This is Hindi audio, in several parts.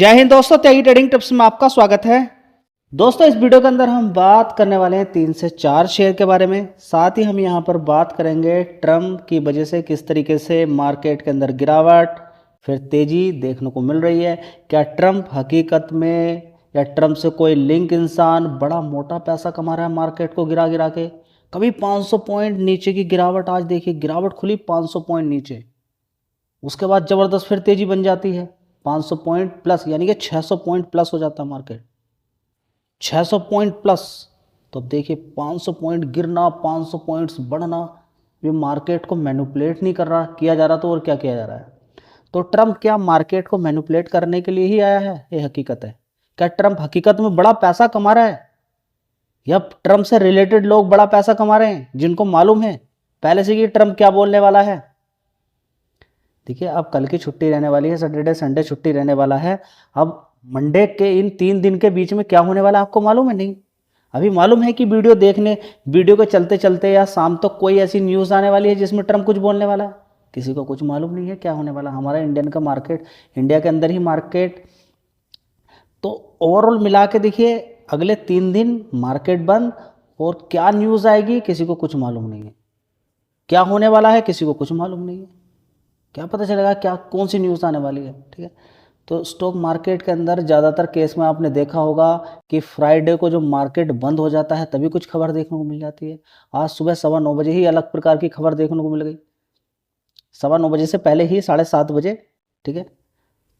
जय हिंद दोस्तों, त्यागी ट्रेडिंग टिप्स में आपका स्वागत है। दोस्तों, इस वीडियो के अंदर हम बात करने वाले हैं 3 से 4 शेयर के बारे में। साथ ही हम यहां पर बात करेंगे ट्रम्प की वजह से किस तरीके से मार्केट के अंदर गिरावट फिर तेजी देखने को मिल रही है। क्या ट्रम्प हकीकत में या ट्रम्प से कोई लिंक इंसान बड़ा मोटा पैसा कमा रहा है मार्केट को गिरा गिरा के। कभी 500 पॉइंट नीचे की गिरावट, आज देखिए गिरावट खुली 500 पॉइंट नीचे, उसके बाद ज़बरदस्त फिर तेजी बन जाती है 500 पॉइंट प्लस, यानी कि 600 पॉइंट प्लस हो जाता है मार्केट, 600 पॉइंट प्लस। तो अब देखिए 500 पॉइंट गिरना, 500 पॉइंट्स बढ़ना, ये मार्केट को मैनिपुलेट नहीं कर रहा, किया जा रहा तो और क्या किया जा रहा है। तो ट्रम्प क्या मार्केट को मैनिपुलेट करने के लिए ही आया है, ये हकीकत है। क्या ट्रम्प हकीकत में बड़ा पैसा कमा रहा है या ट्रम्प से रिलेटेड लोग बड़ा पैसा कमा रहे हैं जिनको मालूम है पहले से कि ट्रम्प क्या बोलने वाला है। देखिए अब कल की छुट्टी रहने वाली है, सैटरडे संडे छुट्टी रहने वाला है। अब मंडे के इन 3 दिन के बीच में क्या होने वाला है आपको मालूम है? नहीं। अभी मालूम है कि वीडियो के चलते चलते या शाम तक कोई ऐसी न्यूज़ आने वाली है जिसमें ट्रम्प कुछ बोलने वाला है। किसी को कुछ मालूम नहीं है क्या होने वाला। हमारा इंडियन का मार्केट, इंडिया के अंदर ही मार्केट, तो ओवरऑल मिला के देखिए अगले 3 दिन मार्केट बंद, और क्या न्यूज़ आएगी किसी को कुछ मालूम नहीं है, क्या होने वाला है किसी को कुछ मालूम नहीं है। क्या पता चलेगा क्या कौन सी न्यूज़ आने वाली है। ठीक है, तो स्टॉक मार्केट के अंदर ज़्यादातर केस में आपने देखा होगा कि फ्राइडे को जो मार्केट बंद हो जाता है तभी कुछ खबर देखने को मिल जाती है। आज सुबह 9:15 ही अलग प्रकार की खबर देखने को मिल गई, 9:15 से पहले ही 7:30 बजे। ठीक है,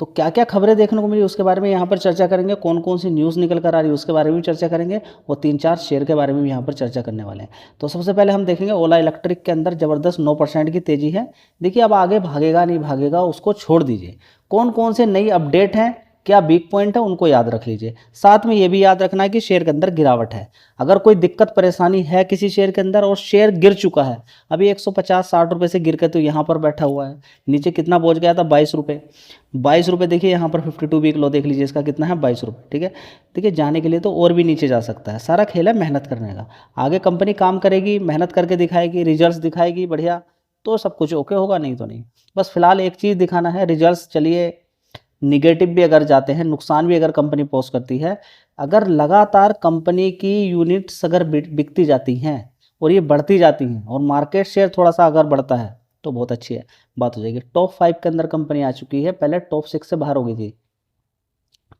तो क्या क्या खबरें देखने को मिली उसके बारे में यहाँ पर चर्चा करेंगे, कौन कौन सी न्यूज़ निकल कर आ रही है उसके बारे में भी चर्चा करेंगे, और 3-4 शेयर के बारे में भी यहाँ पर चर्चा करने वाले हैं। तो सबसे पहले हम देखेंगे ओला इलेक्ट्रिक के अंदर ज़बरदस्त 9% की तेज़ी है। देखिए अब आगे भागेगा नहीं भागेगा उसको छोड़ दीजिए, कौन कौन से नई अपडेट हैं, क्या वीक पॉइंट है उनको याद रख लीजिए। साथ में ये भी याद रखना है कि शेयर के अंदर गिरावट है। अगर कोई दिक्कत परेशानी है किसी शेयर के अंदर और शेयर गिर चुका है, अभी 150-60 रुपये से गिर के तो यहाँ पर बैठा हुआ है, नीचे कितना पहुँच गया था 22 रुपये। 22 रुपये देखिए यहाँ पर 52 वीक लो देख लीजिए, इसका कितना है 22 रुपये। ठीक है, देखिए जाने के लिए तो और भी नीचे जा सकता है, सारा खेल है मेहनत करने का। आगे कंपनी काम करेगी, मेहनत करके दिखाएगी, रिजल्ट्स दिखाएगी बढ़िया, तो सब कुछ ओके होगा, नहीं तो नहीं। बस फिलहाल एक चीज़ दिखाना है, रिजल्ट्स चलिए निगेटिव भी अगर जाते हैं, नुकसान भी अगर कंपनी पोस्ट करती है, अगर लगातार कंपनी की यूनिट्स अगर बिकती जाती हैं और ये बढ़ती जाती हैं और मार्केट शेयर थोड़ा सा अगर बढ़ता है तो बहुत अच्छी है बात हो जाएगी। टॉप 5 के अंदर कंपनी आ चुकी है, पहले टॉप 6 से बाहर हो गई थी,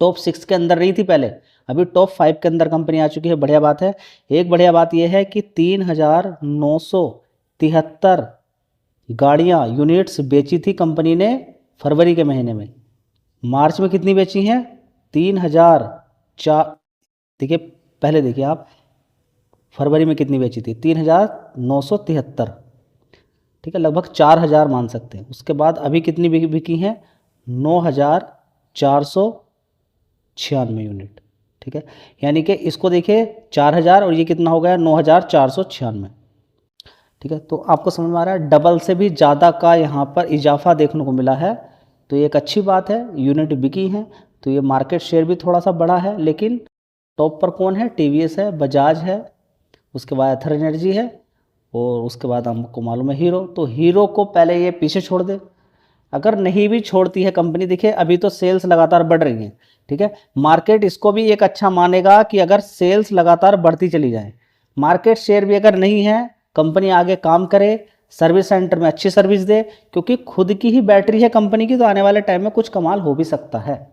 टॉप 6 के अंदर रही थी पहले, अभी टॉप 5 के अंदर कंपनी आ चुकी है, बढ़िया बात है। एक बढ़िया बात यह है कि 3,973 गाड़ियाँ यूनिट्स बेची थी कंपनी ने फरवरी के महीने में। मार्च में कितनी बेची हैं? 3,004। देखिए पहले देखिए आप, फरवरी में कितनी बेची थी? 3,973। ठीक है, लगभग 4,000 मान सकते हैं। उसके बाद अभी कितनी बिकी हैं? 9,496 यूनिट। ठीक है, यानी कि इसको देखिए 4,000 और ये कितना हो गया 9,496। ठीक है, तो आपको समझ में आ रहा है डबल से भी ज़्यादा का यहाँ पर इजाफा देखने को मिला है, तो ये एक अच्छी बात है। यूनिट बिकी हैं तो ये मार्केट शेयर भी थोड़ा सा बड़ा है, लेकिन टॉप पर कौन है? टीवीएस है, बजाज है, उसके बाद एथर एनर्जी है, और उसके बाद हमको मालूम है हीरो। तो हीरो को पहले ये पीछे छोड़ दे, अगर नहीं भी छोड़ती है कंपनी, देखिए अभी तो सेल्स लगातार बढ़ रही हैं। ठीक है, मार्केट इसको भी एक अच्छा मानेगा कि अगर सेल्स लगातार बढ़ती चली जाए, मार्केट शेयर भी अगर नहीं है, कंपनी आगे काम करे, सर्विस सेंटर में अच्छी सर्विस दे, क्योंकि खुद की ही बैटरी है कंपनी की, तो आने वाले टाइम में कुछ कमाल हो भी सकता है।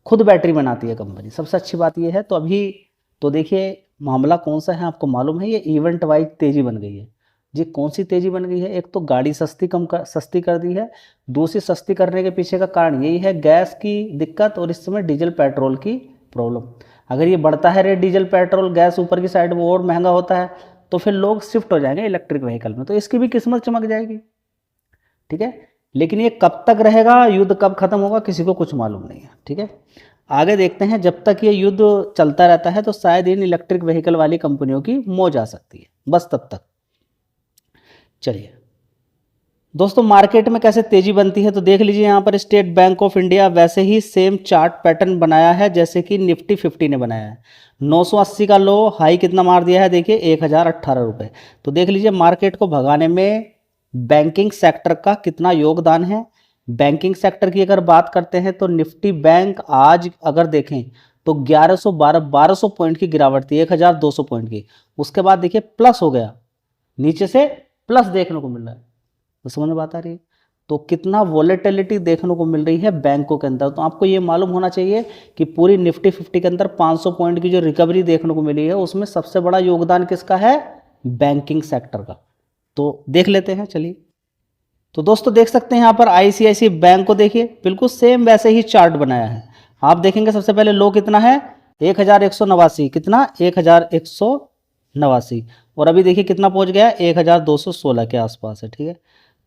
खुद बैटरी बनाती है कंपनी, सबसे अच्छी बात यह है। तो अभी तो देखिए मामला कौन सा है आपको मालूम है, ये इवेंट वाइज तेजी बन गई है जी। कौन सी तेजी बन गई है? एक तो गाड़ी सस्ती कर दी है, दूसरी सस्ती करने के पीछे का कारण यही है गैस की दिक्कत और इस समय डीजल पेट्रोल की प्रॉब्लम। अगर ये बढ़ता है रेट डीजल पेट्रोल गैस ऊपर की साइड में और महंगा होता है, तो फिर लोग शिफ्ट हो जाएंगे इलेक्ट्रिक व्हीकल में, तो इसकी भी किस्मत चमक जाएगी। ठीक है, लेकिन ये कब तक रहेगा, युद्ध कब खत्म होगा, किसी को कुछ मालूम नहीं है। ठीक है, आगे देखते हैं, जब तक ये युद्ध चलता रहता है तो शायद इन इलेक्ट्रिक व्हीकल वाली कंपनियों की मौज आ सकती है, बस तब तक। चलिए दोस्तों, मार्केट में कैसे तेजी बनती है तो देख लीजिए, यहाँ पर स्टेट बैंक ऑफ इंडिया वैसे ही सेम चार्ट पैटर्न बनाया है जैसे कि निफ्टी 50 ने बनाया है। 980 का लो, हाई कितना मार दिया है देखिए 1,018 रुपये। तो देख लीजिए मार्केट को भगाने में बैंकिंग सेक्टर का कितना योगदान है। बैंकिंग सेक्टर की अगर बात करते हैं तो निफ्टी बैंक आज अगर देखें तो 1112 पॉइंट की गिरावट थी, 1200 पॉइंट की। उसके बाद देखिए प्लस हो गया, नीचे से प्लस देखने को मिल रहा है। तो समझ में बात आ रही है? तो कितना वॉलेटिलिटी देखने को मिल रही है बैंकों के अंदर। तो आपको ये मालूम होना चाहिए कि पूरी निफ्टी 50 के अंदर 500 पॉइंट की जो रिकवरी देखने को मिली है उसमें सबसे बड़ा योगदान किसका है? बैंकिंग सेक्टर का। तो देख लेते हैं, चलिए। तो दोस्तों देख सकते हैं यहाँ पर आईसीआईसी बैंक को देखिए, बिल्कुल सेम वैसे ही चार्ट बनाया है। आप देखेंगे सबसे पहले लो कितना है? 1189। कितना? 1189। और अभी देखिए कितना पहुंच गया? 1216 के आसपास है, ठीक है।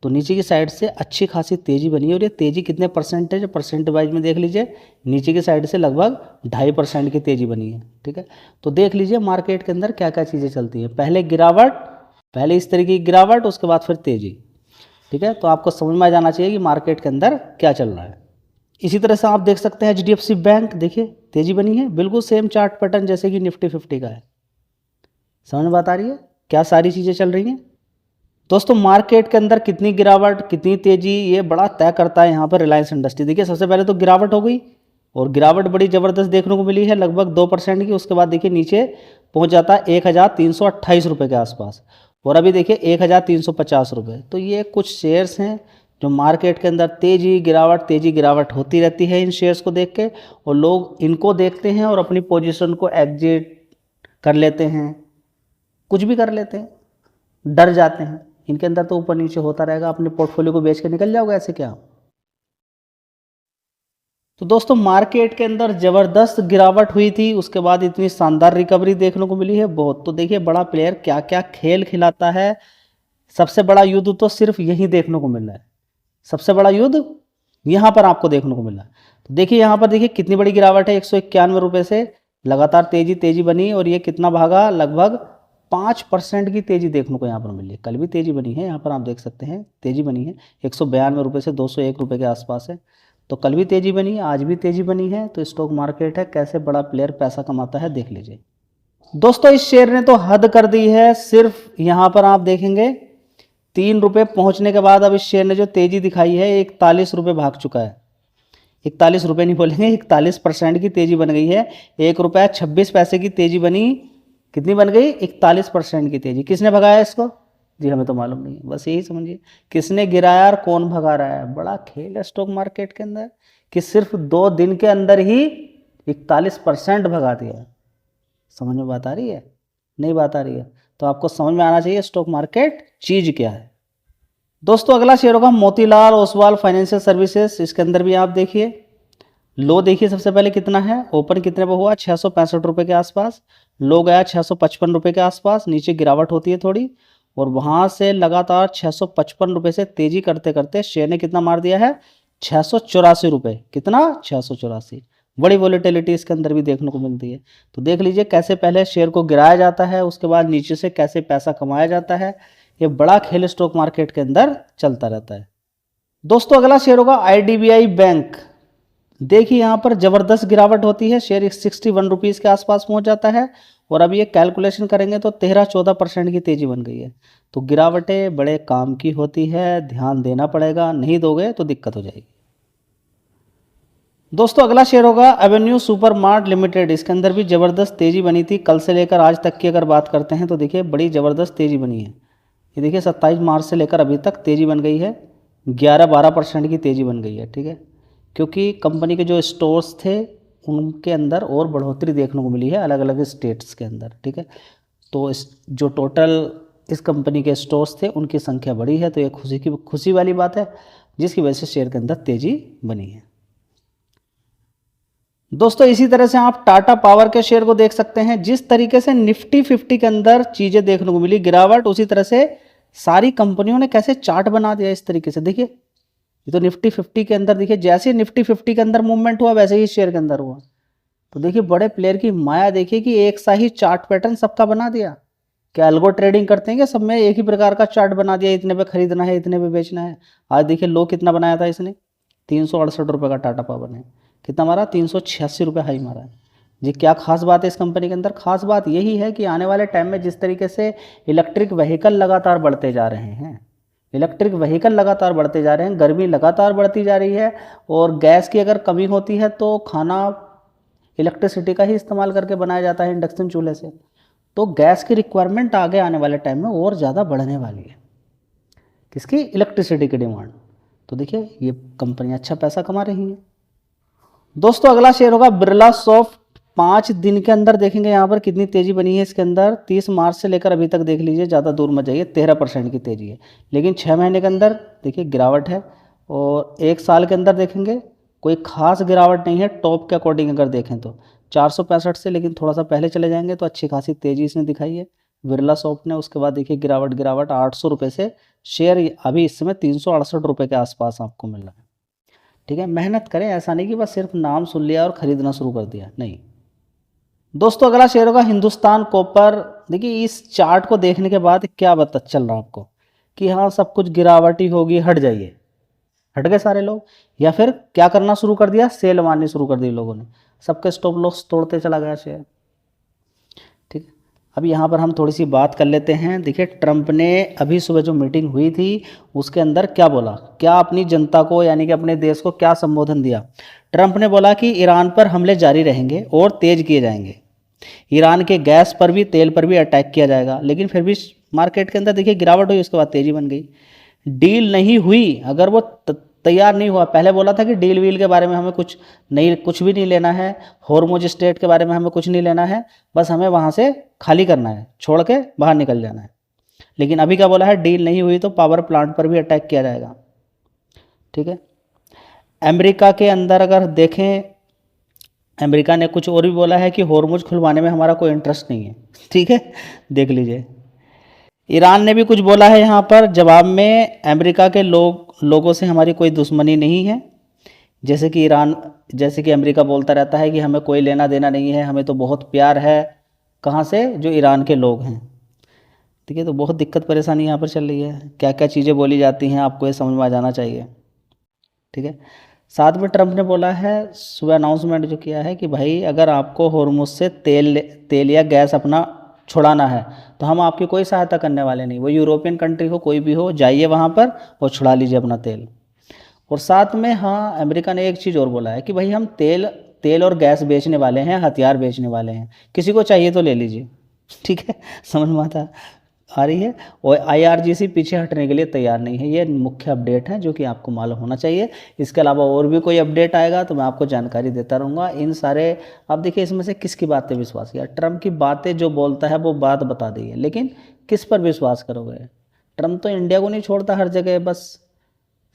तो नीचे की साइड से अच्छी खासी तेजी बनी है, और ये तेजी कितने परसेंट वाइज में देख लीजिए, नीचे की साइड से लगभग 2.5% की तेजी बनी है, ठीक है। तो देख लीजिए मार्केट के अंदर क्या क्या चीज़ें चलती हैं। पहले गिरावट, पहले इस तरीके की गिरावट, उसके बाद फिर तेजी, ठीक है। तो आपको समझ में आ जाना चाहिए कि मार्केट के अंदर क्या चल रहा है। इसी तरह से आप देख सकते हैं एचडीएफसी बैंक, देखिए तेजी बनी है, बिल्कुल सेम चार्ट पैटर्न जैसे कि निफ्टी 50 का है। समझ में बात आ रही है क्या सारी चीज़ें चल रही हैं? दोस्तों मार्केट के अंदर कितनी गिरावट कितनी तेजी ये बड़ा तय करता है यहाँ पर रिलायंस इंडस्ट्री। देखिए सबसे पहले तो गिरावट हो गई, और गिरावट बड़ी ज़बरदस्त देखने को मिली है, लगभग 2% की। उसके बाद देखिए नीचे पहुँच जाता है 1328 रुपये के आसपास, और अभी देखिए 1350 रुपये। तो ये कुछ शेयर्स हैं जो मार्केट के अंदर तेजी गिरावट होती रहती है इन शेयर्स को देख के, और लोग इनको देखते हैं और अपनी पोजीशन को एग्जिट कर लेते हैं, कुछ भी कर लेते हैं, डर जाते हैं। इनके अंदर तो ऊपर नीचे होता रहेगा, अपने पोर्टफोलियो को बेच के निकल जाओगे ऐसे क्या? तो दोस्तों मार्केट के अंदर ज़बरदस्त गिरावट हुई थी, उसके बाद इतनी शानदार रिकवरी देखने को मिली है बहुत। तो देखिए बड़ा प्लेयर क्या क्या खेल खिलाता है। सबसे बड़ा युद्ध तो सिर्फ यही देखने को मिल रहा है, सबसे बड़ा युद्ध यहाँ पर आपको देखने को मिल रहा है। तो देखिए यहाँ पर देखिए कितनी बड़ी गिरावट है, 191 रुपये से लगातार तेजी बनी, और ये कितना भागा? लगभग 5% की तेजी देखने को यहाँ पर मिली है। कल भी तेजी बनी है, यहाँ पर आप देख सकते हैं तेजी बनी है, 192 रुपये से 201 रुपये के आसपास है। तो कल भी तेजी बनी है, आज भी तेजी बनी है। तो स्टॉक मार्केट है, कैसे बड़ा प्लेयर पैसा कमाता है देख लीजिए। दोस्तों इस शेयर ने तो हद कर दी है। सिर्फ यहाँ पर आप देखेंगे 3 रुपये पहुँचने के बाद अब इस शेयर ने जो तेजी दिखाई है 41 रुपये भाग चुका है। 41 रुपये नहीं बोलेंगे, 41% की तेजी बन गई है। 1 रुपया 26 पैसे की तेजी बनी, कितनी बन गई? 41% की तेजी। किसने भगाया इसको? जी हमें तो मालूम नहीं है, बस यही समझिए किसने गिराया और कौन भगा रहा है। बड़ा खेल है स्टॉक मार्केट के अंदर कि सिर्फ 2 दिन के अंदर ही 41% भगा दिया। समझ में बात आ रही है? नहीं बात आ रही है तो आपको समझ में आना चाहिए स्टॉक मार्केट चीज़ क्या है। दोस्तों अगला शेयर होगा मोतीलाल ओसवाल फाइनेंशियल सर्विसेज। इसके अंदर भी आप देखिए लो, देखिए सबसे पहले कितना है, ओपन कितने पे हुआ? 665 रुपये के आसपास। लो गया 655 रुपये के आसपास, नीचे गिरावट होती है थोड़ी, और वहाँ से लगातार 655 रुपये से तेजी करते करते शेयर ने कितना मार दिया है? 684 रुपये। कितना? 684। बड़ी वॉलेटिलिटी इसके अंदर भी देखने को मिलती है। तो देख लीजिए कैसे पहले शेयर को गिराया जाता है, उसके बाद नीचे से कैसे पैसा कमाया जाता है। ये बड़ा खेल स्टॉक मार्केट के अंदर चलता रहता है। दोस्तों अगला शेयर होगा आईडीबीआई बैंक। देखिए यहाँ पर ज़बरदस्त गिरावट होती है, शेयर 61 रुपीज़ के आसपास पहुँच जाता है, और अब ये कैलकुलेशन करेंगे तो 13-14% की तेज़ी बन गई है। तो गिरावटें बड़े काम की होती है, ध्यान देना पड़ेगा, नहीं दोगे तो दिक्कत हो जाएगी। दोस्तों अगला शेयर होगा एवेन्यू सुपर मार्ट लिमिटेड। इसके अंदर भी ज़बरदस्त तेज़ी बनी थी, कल से लेकर आज तक की अगर बात करते हैं तो देखिए बड़ी ज़बरदस्त तेज़ी बनी है। ये देखिए 27 मार्च से लेकर अभी तक तेज़ी बन गई है, 11-12% की तेज़ी बन गई है, ठीक है। क्योंकि कंपनी के जो स्टोर्स थे उनके अंदर और बढ़ोतरी देखने को मिली है अलग अलग स्टेट्स के अंदर, ठीक है। तो इस जो टोटल इस कंपनी के स्टोर्स थे उनकी संख्या बढ़ी है, तो ये खुशी वाली बात है, जिसकी वजह से शेयर के अंदर तेज़ी बनी है। दोस्तों इसी तरह से आप टाटा पावर के शेयर को देख सकते हैं। जिस तरीके से निफ्टी 50 के अंदर चीज़ें देखने को मिली गिरावट, उसी तरह से सारी कंपनियों ने कैसे चार्ट बना दिया इस तरीके से। देखिए ये तो निफ्टी 50 के अंदर, देखिए जैसे निफ्टी 50 के अंदर मूवमेंट हुआ वैसे ही शेयर के अंदर हुआ। तो देखिए बड़े प्लेयर की माया, देखिए कि एक सा ही चार्ट पैटर्न सबका बना दिया। क्या अल्गो ट्रेडिंग करते हैं क्या? सब में एक ही प्रकार का चार्ट बना दिया, इतने पे खरीदना है इतने पे बेचना है। आज देखिए लो कितना बनाया था इसने, 368 रुपये का टाटा पावर ने कितना मारा? 386 रुपये हाई मारा है जी। क्या खास बात है इस कंपनी के अंदर? खास बात यही है कि आने वाले टाइम में जिस तरीके से इलेक्ट्रिक व्हीकल लगातार बढ़ते जा रहे हैं, इलेक्ट्रिक व्हीकल लगातार बढ़ते जा रहे हैं, गर्मी लगातार बढ़ती जा रही है, और गैस की अगर कमी होती है तो खाना इलेक्ट्रिसिटी का ही इस्तेमाल करके बनाया जाता है इंडक्शन चूल्हे से। तो गैस की रिक्वायरमेंट आगे आने वाले टाइम में और ज़्यादा बढ़ने वाली है। किसकी? इलेक्ट्रिसिटी की डिमांड। तो देखिए ये कंपनी अच्छा पैसा कमा रही है। दोस्तों अगला शेयर होगा बिरला सॉफ्ट। 5 दिन के अंदर देखेंगे यहाँ पर कितनी तेज़ी बनी है इसके अंदर। 30 मार्च से लेकर अभी तक देख लीजिए, ज़्यादा दूर मत जाइए, 13% की तेज़ी है। लेकिन 6 महीने के अंदर देखिए गिरावट है, और 1 साल के अंदर देखेंगे कोई खास गिरावट नहीं है। टॉप के अकॉर्डिंग अगर देखें तो 465 से लेकिन थोड़ा सा पहले चले जाएंगे तो अच्छी खासी तेज़ी इसने दिखाई है बिरला सॉफ्ट ने। उसके बाद देखिए गिरावट 800 रुपये से शेयर अभी इस समय 368 रुपये के आसपास आपको मिल रहा है। ठीक है, मेहनत करें, ऐसा नहीं कि बस सिर्फ नाम सुन लिया और ख़रीदना शुरू कर दिया, नहीं। दोस्तों अगला शेयर होगा हिंदुस्तान कॉपर। देखिए इस चार्ट को देखने के बाद क्या पता चल रहा है आपको कि हाँ सब कुछ गिरावट ही होगी, हट जाइए। हट गए सारे लोग, या फिर क्या करना शुरू कर दिया? सेल मारनी शुरू कर दी लोगों ने, सबके स्टॉप लॉस तोड़ते चला गया शेयर। ठीक है, अब यहाँ पर हम थोड़ी सी बात कर लेते हैं। देखिए ट्रंप ने अभी सुबह जो मीटिंग हुई थी उसके अंदर क्या बोला, क्या अपनी जनता को यानी कि अपने देश को क्या संबोधन दिया। ट्रंप ने बोला कि ईरान पर हमले जारी रहेंगे और तेज किए जाएंगे। ईरान के गैस पर भी, तेल पर भी अटैक किया जाएगा। लेकिन फिर भी मार्केट के अंदर देखिए गिरावट हुई, उसके बाद तेजी बन गई। डील नहीं हुई, अगर वो तैयार नहीं हुआ, पहले बोला था कि डील वील के बारे में हमें कुछ भी नहीं लेना है, हॉर्मुज स्ट्रेट के बारे में हमें कुछ नहीं लेना है, बस हमें वहाँ से खाली करना है, छोड़ के बाहर निकल जाना है। लेकिन अभी क्या बोला है? डील नहीं हुई तो पावर प्लांट पर भी अटैक किया जाएगा। ठीक है, अमेरिका के अंदर अगर देखें, अमेरिका ने कुछ और भी बोला है कि हॉर्मुज खुलवाने में हमारा कोई इंटरेस्ट नहीं है। ठीक है, देख लीजिए। ईरान ने भी कुछ बोला है यहाँ पर जवाब में, अमेरिका के लोगों से हमारी कोई दुश्मनी नहीं है। जैसे कि अमेरिका बोलता रहता है कि हमें कोई लेना देना नहीं है, हमें तो बहुत प्यार है। कहाँ से? जो ईरान के लोग हैं। ठीक है, तो बहुत दिक्कत परेशानी यहाँ पर चल रही है। क्या क्या चीज़ें बोली जाती हैं आपको ये समझ में आ जाना चाहिए। ठीक है, साथ में ट्रंप ने बोला है, सुबह अनाउंसमेंट जो किया है कि भाई अगर आपको हॉर्मुज से तेल या गैस अपना छुड़ाना है तो हम आपकी कोई सहायता करने वाले नहीं। वो यूरोपियन कंट्री हो, कोई भी हो, जाइए वहाँ पर और छुड़ा लीजिए अपना तेल। और साथ में हाँ अमेरिका ने एक चीज़ और बोला है कि भाई हम तेल और गैस बेचने वाले हैं, हथियार बेचने वाले हैं, किसी को चाहिए तो ले लीजिए। ठीक है, समझ में आ रही है। और IRGC पीछे हटने के लिए तैयार नहीं है। ये मुख्य अपडेट है जो कि आपको मालूम होना चाहिए। इसके अलावा और भी कोई अपडेट आएगा तो मैं आपको जानकारी देता रहूँगा। इन सारे, अब देखिए इसमें से किसकी बातें विश्वास किया। ट्रंप की बातें जो बोलता है वो बात बता दी है, लेकिन किस पर विश्वास करोगे? ट्रंप तो इंडिया को नहीं छोड़ता हर जगह, बस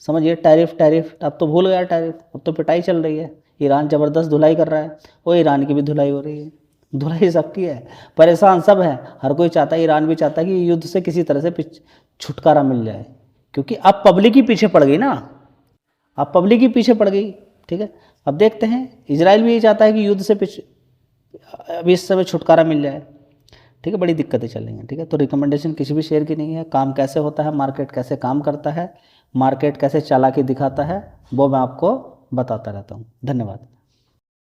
समझिए टैरिफ। अब तो भूल गया टैरिफ, अब तो पिटाई चल रही है। ईरान ज़बरदस्त धुलाई कर रहा है, वो ईरान की भी धुलाई हो रही है। धुलाई सबकी है, परेशान सब है। हर कोई चाहता है, ईरान भी चाहता है कि युद्ध से किसी तरह से छुटकारा मिल जाए, क्योंकि अब पब्लिक ही पीछे पड़ गई ना, अब पब्लिक ही पीछे पड़ गई। ठीक है, अब देखते हैं, इजराइल भी यही चाहता है कि युद्ध से अभी इस समय छुटकारा मिल जाए। ठीक है, बड़ी दिक्कतें चल रही हैं। ठीक है, तो रिकमेंडेशन किसी भी शेयर की नहीं है। काम कैसे होता है, मार्केट कैसे काम करता है, मार्केट कैसे चालाकी दिखाता है, वो मैं आपको बताता रहता हूँ। धन्यवाद।